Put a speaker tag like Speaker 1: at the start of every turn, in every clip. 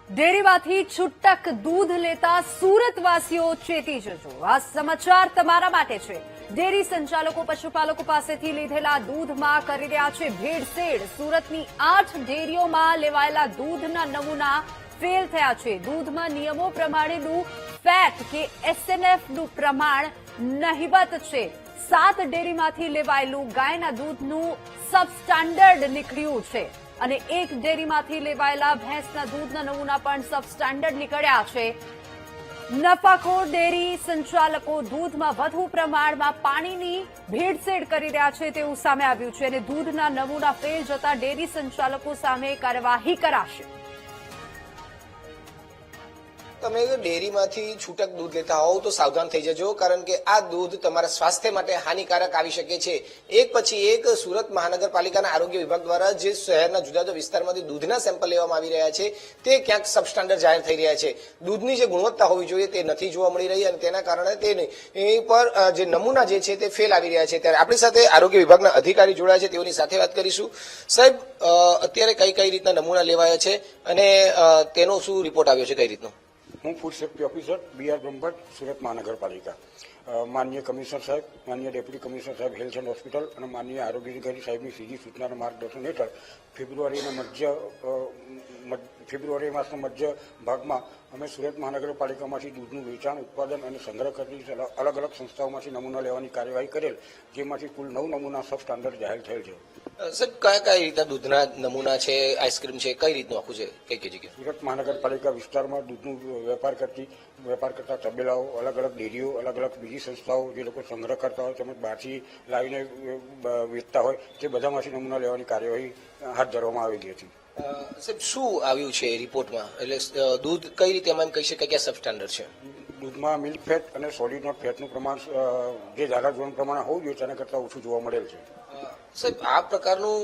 Speaker 1: ડેરીમાંથી છૂટક દૂધ લેતા સુરતવાસીઓ ચેતી જજો. આ સમાચાર તમારા માટે છે. ડેરી સંચાલકો પશુપાલકો પાસેથી લીધેલા દૂધમાં કરી રહ્યા છે ભેળસેળ. સુરતની 8 ડેરીઓમાં લેવાયેલા દૂધના નમૂના ફેલ થયા છે. દૂધમાં નિયમો પ્રમાણેનું ફેટ કે એસએનએફનું પ્રમાણ નહિવત છે. 7 ડેરીમાંથી લેવાયેલું ગાયના દૂધનું સબસ્ટાન્ડર્ડ નીકળ્યું છે અને 1 ડેરીમાંથી લેવાયેલા ભેંસના દૂધના નમૂના પણ સબસ્ટાન્ડર્ડ નીકળ્યા છે. નફાખોર ડેરી સંચાલકો દૂધમાં વધુ પ્રમાણમાં પાણીની ભેળસેળ કરી રહ્યા છે તેવું સામે આવ્યું છે અને દૂધના નમૂના ફેલ જતા ડેરી સંચાલકો સામે કાર્યવાહી કરાશે.
Speaker 2: તમે ડેરીમાંથી છૂટક દૂધ લેતા હોવ તો સાવધાન થઈ જજો, કારણ કે આ દૂધ તમારા સ્વાસ્થ્ય માટે હાનિકારક આવી શકે છે. એક પછી એક સુરત મહાનગરપાલિકાના આરોગ્ય વિભાગ દ્વારા જે શહેરના જુદા જુદા વિસ્તારમાંથી દૂધના સેમ્પલ લેવામાં આવી રહ્યા છે તે ક્યાંક સબસ્ટાન્ડર્ડ જાહેર થઈ રહ્યા છે. દૂધની જે ગુણવત્તા હોવી જોઈએ તે નથી જોવા મળી રહી અને તેના કારણે તે પર જે નમૂના જે છે તે ફેલ આવી રહ્યા છે. ત્યારે આપણી સાથે આરોગ્ય વિભાગના અધિકારી જોડાયા છે, તેઓની સાથે વાત કરીશું. સાહેબ, અત્યારે કઈ કઈ રીતના નમૂના લેવાયા છે અને તેનો શું રિપોર્ટ આવ્યો છે, કઈ રીતનો?
Speaker 3: હું food safety officer BR Brahmbhatt, Surat મહાનગરપાલિકા. માનનીય કમિશનર સાહેબ, માનનીય ડેપ્યુટી કમિશનર સાહેબ હેલ્થ એન્ડ હોસ્પિટલ અને માનનીય આરોગ્ય અધિકારી સાહેબની સીધી સૂચનાના માર્ગદર્શન હેઠળ ફેબ્રુઆરી માસના મધ્ય ભાગમાં અમે સુરત મહાનગરપાલિકામાંથી દૂધનું વેચાણ, ઉત્પાદન અને સંગ્રહ કરતી અલગ અલગ સંસ્થાઓમાંથી નમૂના લેવાની કાર્યવાહી કરેલ, જેમાંથી કુલ 9 નમૂના સબ સ્ટાન્ડર્ડ જાહેર થયેલ છે.
Speaker 2: સાહેબ, કઈ રીતના દૂધના નમૂના છે, આઈસ્ક્રીમ છે, કઈ રીતનું આખું છે, કઈ જગ્યાએ?
Speaker 3: સુરત મહાનગરપાલિકા વિસ્તારમાં દૂધનું વેપાર કરતા તબેલાઓ, અલગ અલગ ડેરીઓ, અલગ અલગ બીજી સંસ્થાઓ જે લોકો સંગ્રહ કરતા હોય તેમજ બહારથી લાવીને વેચતા હોય તે બધામાંથી નમૂના લેવાની કાર્યવાહી હાથ ધરવામાં આવેલી હતી.
Speaker 2: સાહેબ, શું આવ્યું છે રિપોર્ટમાં? એટલે દૂધ કઈ રીતે એમ કહી શકાય કે સબસ્ટાન્ડર્ડ છે?
Speaker 3: દૂધમાં મિલ્ક ફેટ અને સોલિડ નોટ ફેટનું પ્રમાણ જે ધારા ધોરણ પ્રમાણે હોવું જોઈએ તેના કરતાં ઓછું જોવા મળેલ છે.
Speaker 2: સાહેબ, આ પ્રકારનું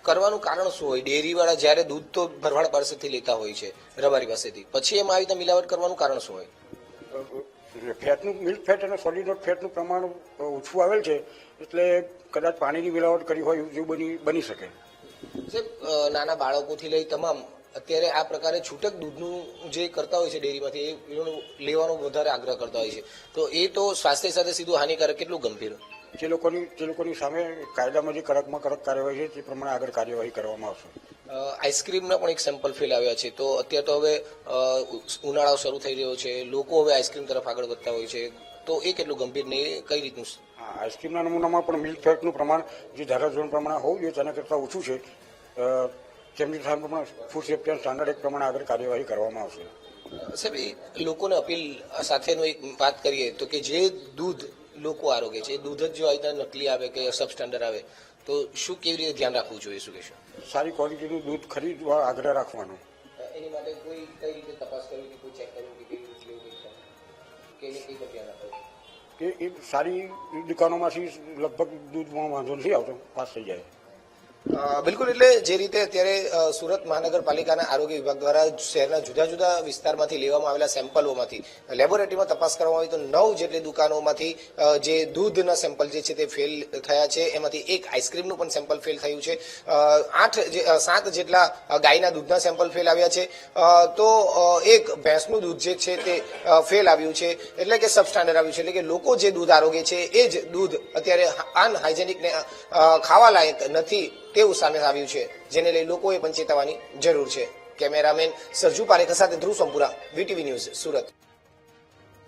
Speaker 2: કરવાનું કારણ શું હોય? ડેરીવાળા જ્યારે દૂધ તો ભરવાડ પાસેથી લેતા હોય છે, રબારી પાસેથી, પછી એમાં આવી રીતે મિલાવટ કરવાનું કારણ શું હોય?
Speaker 3: મિલ્ક ફેટ અને સોલિડ નોટ ફેટનું પ્રમાણ ઓછું આવેલ છે એટલે કદાચ પાણીની મિલાવટ કરી હોય એવું બની શકે.
Speaker 2: સાહેબ, નાના બાળકોથી લઈ તમામ અત્યારે આ પ્રકારે છૂટક દૂધનું જે કરતા હોય છે ડેરીમાંથી એ લેવાનો વધારે આગ્રહ કરતા હોય છે, તો એ તો સ્વાસ્થ્ય સાથે સીધું હાનિકારક, કેટલું ગંભીર?
Speaker 3: જે લોકોની સામે કાયદામાં જે કડકમાં કડક કાર્યવાહી છે તે પ્રમાણે આગળ કાર્યવાહી કરવામાં આવશે.
Speaker 2: આઈસ્ક્રીમના પણ એક સેમ્પલ ફેલ આવ્યા છે, તો અત્યારે તો હવે ઉનાળો શરૂ થઈ રહ્યો છે, લોકો હવે આઈસ્ક્રીમ તરફ આગળ વધતા હોય છે, તો એ કેટલું ગંભીર ને કઈ રીતનું?
Speaker 3: આઈસ્ક્રીમના નમૂનામાં પણ મિલ્ક ફેટનું પ્રમાણ જે ધારાધોરણ પ્રમાણે હોવું જોઈએ તેના કરતાં ઓછું છે. તેમની સામે પણ food safety and standard act પ્રમાણે આગળ કાર્યવાહી કરવામાં આવશે.
Speaker 2: સાહેબ, એ લોકોને અપીલ સાથેનો એક વાત કરીએ તો કે જે દૂધ લોકો આરોગ્ય છે એ દૂધ જ જો આવી નકલી આવે કે સબસ્ટાન્ડર્ડ આવે તો શું કેવી રીતે ધ્યાન રાખવું જોઈએ, શું કહેશો?
Speaker 3: સારી ક્વોલિટીનું દૂધ ખરીદવા આગ્રહ રાખવાનો.
Speaker 2: એની માટે કોઈ કઈ રીતે તપાસ કરવી, કે કોઈ ચેક કરવું કે કેવી રીતે લેવું, કે એને કઈ પર ધ્યાન રાખવું?
Speaker 3: કે એ સારી દુકાનોમાંથી લગભગ દૂધમાં વાંધો નથી આવતો, પાસ થઈ જાય.
Speaker 2: બિલકુલ. એટલે જે રીતે અત્યારે સુરત મહાનગરપાલિકાના આરોગ્ય વિભાગ દ્વારા શહેરના જુદા જુદા વિસ્તારમાંથી લેવામાં આવેલા સેમ્પલોમાંથી લેબોરેટરીમાં તપાસ કરવામાં આવી તો 9 જેટલી દુકાનોમાંથી જે દૂધના સેમ્પલ જે છે તે ફેલ થયા છે. એમાંથી 1 આઈસ્ક્રીમનું પણ સેમ્પલ ફેલ થયું છે. 7 જેટલા ગાયના દૂધના સેમ્પલ ફેલ આવ્યા છે, તો 1 ભેંસનું દૂધ જે છે તે ફેલ આવ્યું છે, એટલે કે સબસ્ટાન્ડર્ડ આવ્યું છે. એટલે કે લોકો જે દૂધ આરોગે છે એ જ દૂધ અત્યારે અનહાઇજેનિક ને ખાવા લાયક નથી તેવું સામે આવ્યું છે, જેને લઈ લોકોએ પણ ચેતવવાની જરૂર છે. કેમેરામેન સરજુ પારેખ સાથે ધ્રુવ સંપુરા, VTV ન્યૂઝ, સુરત.